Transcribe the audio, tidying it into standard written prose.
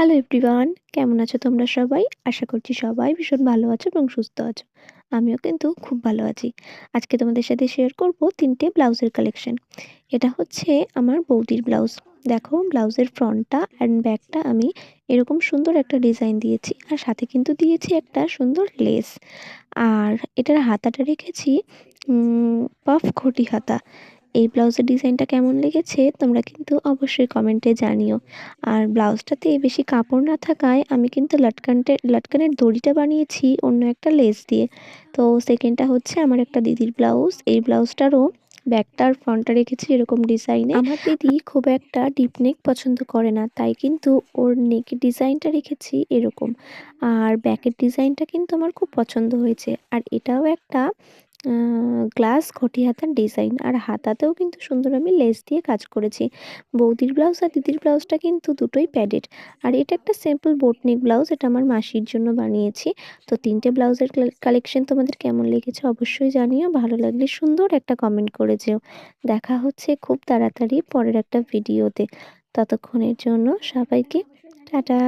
Hello everyone, কেমন আছো তোমরা সবাই? আশা করছি সবাই ভীষণ ভালো আছো এবং সুস্থ আছো। আমিও কিন্তু খুব ভালো আছি। আজকে তোমাদের সাথে শেয়ার করব ৩ টে ব্লাউজের কালেকশন। এটা হচ্ছে আমার বৌদির ব্লাউজ। দেখো ব্লাউজের ফ্রন্টটা অ্যান্ড ব্যাকটা আমি এরকম সুন্দর একটা ডিজাইন দিয়েছি। আর সাথে কিন্তু দিয়েছি একটা সুন্দর লেস। আর এটার হাতাটা রেখেছি পাফ ঘটি হাতা। এই ব্লাউজের ডিজাইনটা কেমন লেগেছে তোমরা কিন্তু অবশ্যই কমেন্টে জানিও। আর ব্লাউজটাতে বেশি কাপড় না থাকায় আমি কিন্তু লাটকানের দড়িটা বানিয়েছি অন্য একটা লেস দিয়ে। তো সেকেন্ডটা হচ্ছে আমার একটা দিদির ব্লাউজ। এই ব্লাউজটারও ব্যাকটা আর ফ্রন্টটা রেখেছি এরকম ডিজাইনে। আমার দিদি খুব একটা ডিপ নেক পছন্দ করে না, তাই কিন্তু ওর নেকের ডিজাইনটা রেখেছি এরকম। আর ব্যাকের ডিজাইনটা কিন্তু আমার খুব পছন্দ হয়েছে। আর এটাও একটা গ্লাস ঘটি হাতার ডিজাইন। আর হাতাতেও কিন্তু সুন্দর আমি লেস দিয়ে কাজ করেছি। বৌদির ব্লাউজ আর দিদির ব্লাউজটা কিন্তু দুটোই প্যাডেড। আর এটা একটা সিম্পল বোট নেক ব্লাউজ, এটা আমার মাসির জন্য বানিয়েছি। তো 3টে ব্লাউজের কালেকশন তোমাদের কেমন লেগেছে অবশ্যই জানিও। ভালো লাগলে সুন্দর একটা কমেন্ট করে যেও। দেখা হচ্ছে খুব তাড়াতাড়ি পরের একটা ভিডিওতে। ততক্ষণের জন্য সবাইকে টাটা।